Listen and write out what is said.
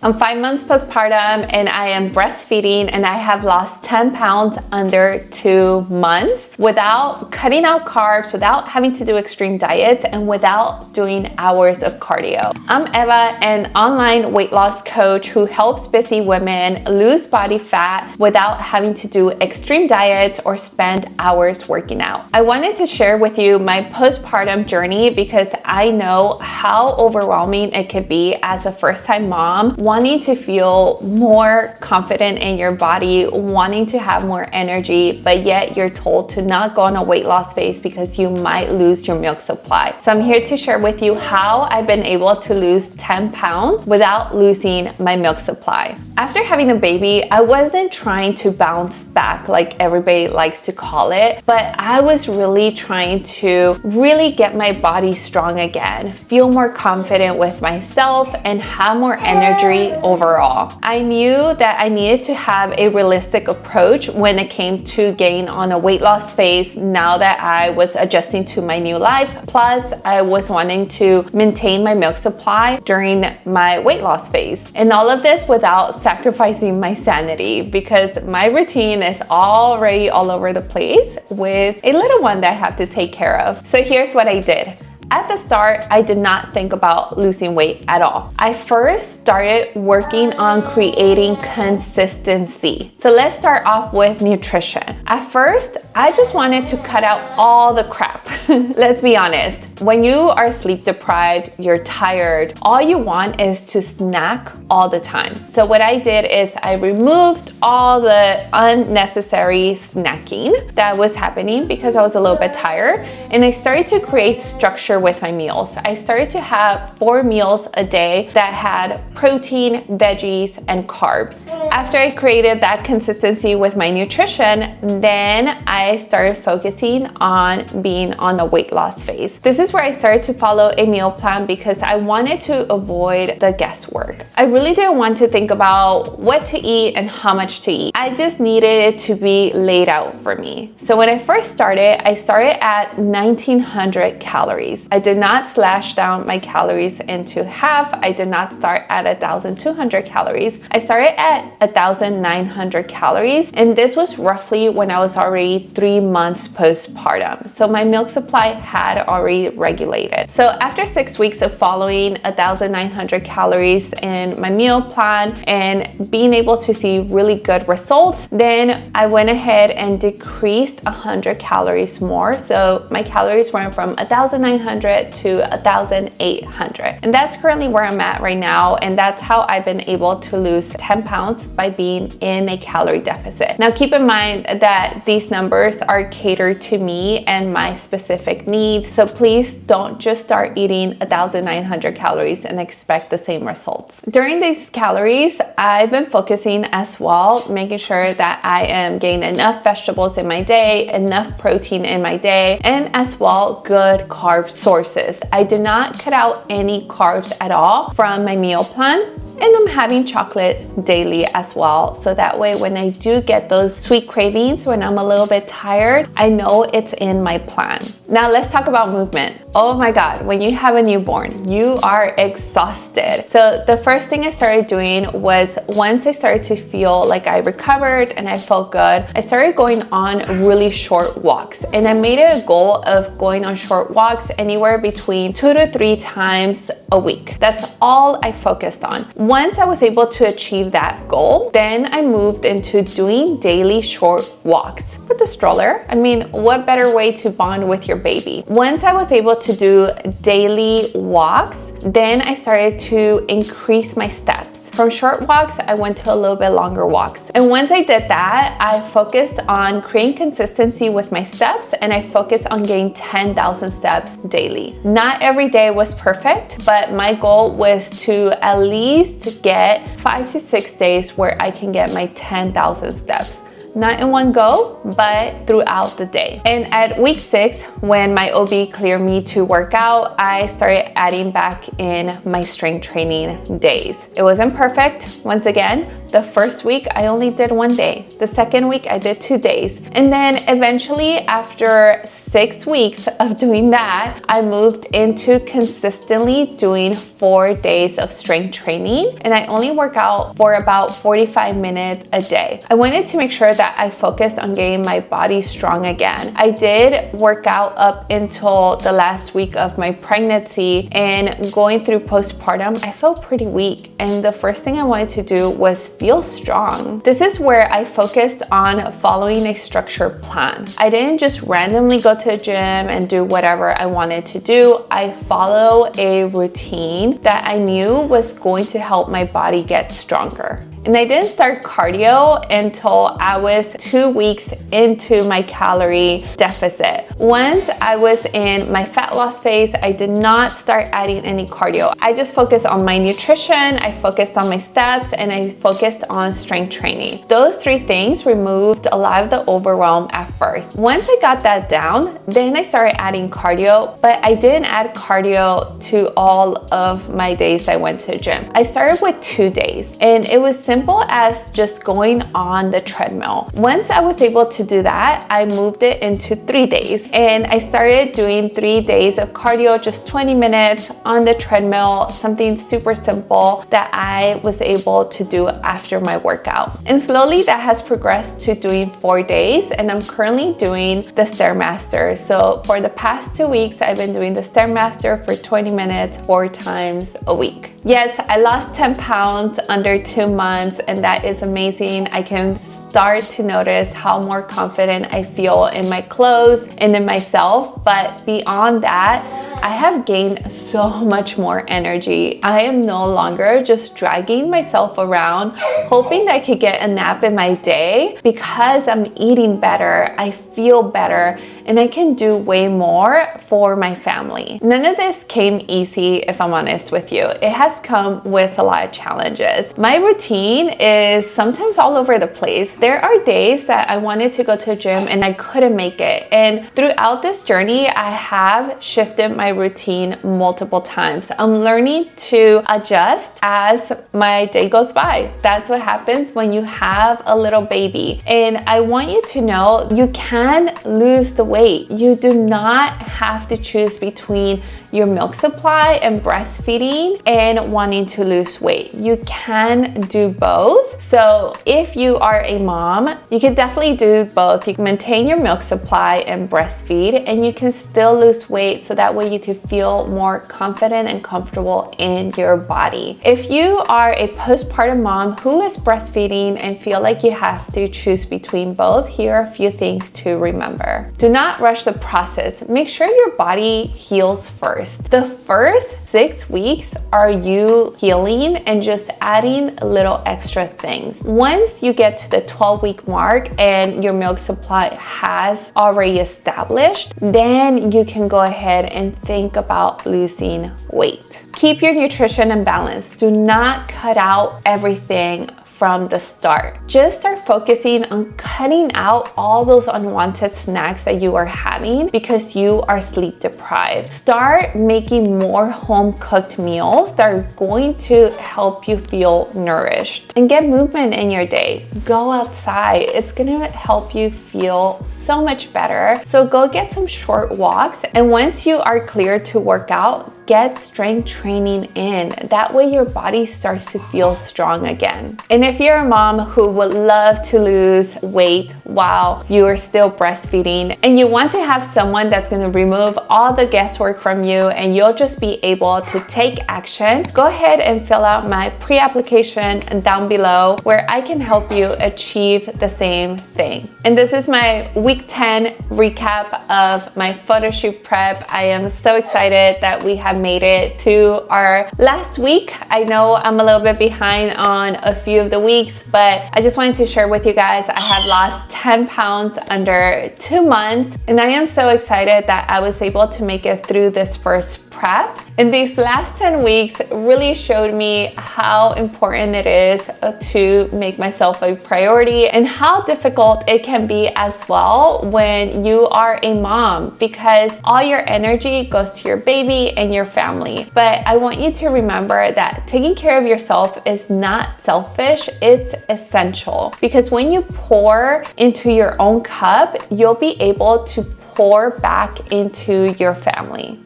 I'm 5 months postpartum and I am breastfeeding, and I have lost 10 pounds under 2 months without cutting out carbs, without having to do extreme diets, and without doing hours of cardio. I'm Eva, an online weight loss coach who helps busy women lose body fat without having to do extreme diets or spend hours working out. I wanted to share with you my postpartum journey because I know how overwhelming it could be as a first-time mom, wanting to feel more confident in your body, wanting to have more energy, but yet you're told to not go on a weight loss phase because you might lose your milk supply. So I'm here to share with you how I've been able to lose 10 pounds without losing my milk supply. After having a baby, I wasn't trying to bounce back like everybody likes to call it, but I was really trying to really get my body strong again, feel more confident with myself, and have more energy overall. I knew that I needed to have a realistic approach when it came to gain on a weight loss phase now that I was adjusting to my new life. Plus, I was wanting to maintain my milk supply during my weight loss phase. And all of this without sacrificing my sanity, because my routine is already all over the place with a little one that I have to take care of. So here's what I did. At the start, I did not think about losing weight at all. I first started working on creating consistency. So let's start off with nutrition. At first, I just wanted to cut out all the crap. Let's be honest. When you are sleep deprived, you're tired, all you want is to snack all the time. So what I did is I removed all the unnecessary snacking that was happening because I was a little bit tired, and I started to create structure with my meals. I started to have 4 meals a day that had protein, veggies, and carbs. After I created that consistency with my nutrition, then I started focusing on being on the weight loss phase. This is where I started to follow a meal plan because I wanted to avoid the guesswork. I really didn't want to think about what to eat and how much to eat. I just needed it to be laid out for me. So when I first started, I started at 1900 calories. I did not slash down my calories into half. I did not start at 1200 calories. I started at 1900 calories, and this was roughly when I was already 3 months postpartum. So my milk supply had already regulated. So after 6 weeks of following 1900 calories in my meal plan and being able to see really good results, then I went ahead and decreased 100 calories more. So my calories went from 1900 to 1800. And that's currently where I'm at right now. And that's how I've been able to lose 10 pounds by being in a calorie deficit. Now keep in mind that these numbers are catered to me and my specific needs. So please don't just start eating 1900 calories and expect the same results. During these calories, I've been focusing as well, making sure that I am getting enough vegetables in my day, enough protein in my day, and as well good carb sources. I did not cut out any carbs at all from my meal plan. And I'm having chocolate daily as well. So that way, when I do get those sweet cravings, when I'm a little bit tired, I know it's in my plan. Now let's talk about movement. Oh my God, when you have a newborn, you are exhausted. So the first thing I started doing was once I started to feel like I recovered and I felt good, I started going on really short walks. And I made it a goal of going on short walks anywhere between 2 to 3 times a week. That's all I focused on. Once I was able to achieve that goal, then I moved into doing daily short walks with a stroller. I mean, what better way to bond with your baby? Once I was able to do daily walks, then I started to increase my steps. From short walks, I went to a little bit longer walks. And once I did that, I focused on creating consistency with my steps, and I focused on getting 10,000 steps daily. Not every day was perfect, but my goal was to at least get 5 to 6 days where I can get my 10,000 steps. Not in one go, but throughout the day. And at week 6, when my OB cleared me to work out, I started adding back in my strength training days. It wasn't perfect, once again, The first week, I only did 1 day. The second week, I did 2 days. And then eventually, after 6 weeks of doing that, I moved into consistently doing 4 days of strength training. And I only work out for about 45 minutes a day. I wanted to make sure that I focused on getting my body strong again. I did work out up until the last week of my pregnancy, and going through postpartum, I felt pretty weak. And the first thing I wanted to do was feel strong. This is where I focused on following a structured plan. I didn't just randomly go to a gym and do whatever I wanted to do. I follow a routine that I knew was going to help my body get stronger. And I didn't start cardio until I was 2 weeks into my calorie deficit. Once I was in my fat loss phase, I did not start adding any cardio. I just focused on my nutrition, I focused on my steps, and I focused on strength training. Those 3 things removed a lot of the overwhelm at first. Once I got that down, then I started adding cardio, but I didn't add cardio to all of my days I went to the gym. I started with 2 days, and it was simple as just going on the treadmill. Once I was able to do that, I moved it into 3 days, and I started doing 3 days of cardio, just 20 minutes on the treadmill, something super simple that I was able to do after my workout. And slowly that has progressed to doing 4 days, and I'm currently doing the Stairmaster. So for the past 2 weeks, I've been doing the Stairmaster for 20 minutes 4 times a week. Yes, I lost 10 pounds under 2 months, and that is amazing. I can start to notice how more confident I feel in my clothes and in myself. But beyond that, I have gained so much more energy. I am no longer just dragging myself around, hoping that I could get a nap in my day. Because I'm eating better, I feel better, and I can do way more for my family. None of this came easy, if I'm honest with you. It has come with a lot of challenges. My routine is sometimes all over the place. There are days that I wanted to go to a gym and I couldn't make it. And throughout this journey, I have shifted my routine multiple times. I'm learning to adjust as my day goes by. That's what happens when you have a little baby. And I want you to know you can lose the weight. You do not have to choose between your milk supply and breastfeeding and wanting to lose weight. You can do both. So if you are a mom, you can definitely do both. You can maintain your milk supply and breastfeed, and you can still lose weight, so that way you can feel more confident and comfortable in your body. If you are a postpartum mom who is breastfeeding and feel like you have to choose between both, here are a few things to remember. Do not rush the process. Make sure your body heals first. The first 6 weeks are you healing and just adding little extra things. Once you get to the 12-week mark and your milk supply has already established, then you can go ahead and think about losing weight. Keep your nutrition in balance. Do not cut out everything from the start. Just start focusing on cutting out all those unwanted snacks that you are having because you are sleep deprived. Start making more home cooked meals that are going to help you feel nourished, and get movement in your day. Go outside. It's gonna help you feel so much better. So go get some short walks, and once you are clear to work out, get strength training in. That way your body starts to feel strong again. And if you're a mom who would love to lose weight while you are still breastfeeding, and you want to have someone that's going to remove all the guesswork from you and you'll just be able to take action, go ahead and fill out my pre-application down below, where I can help you achieve the same thing. And this is my week 10 recap of my photo shoot prep. I am so excited that we have made it to our last week. I know I'm a little bit behind on a few of the weeks, but I just wanted to share with you guys I have lost 10 pounds under 2 months, and I am so excited that I was able to make it through this first prep. And these last 10 weeks really showed me how important it is to make myself a priority and how difficult it can be as well when you are a mom, because all your energy goes to your baby and your family. But I want you to remember that taking care of yourself is not selfish, it's essential. Because when you pour into your own cup, you'll be able to pour back into your family.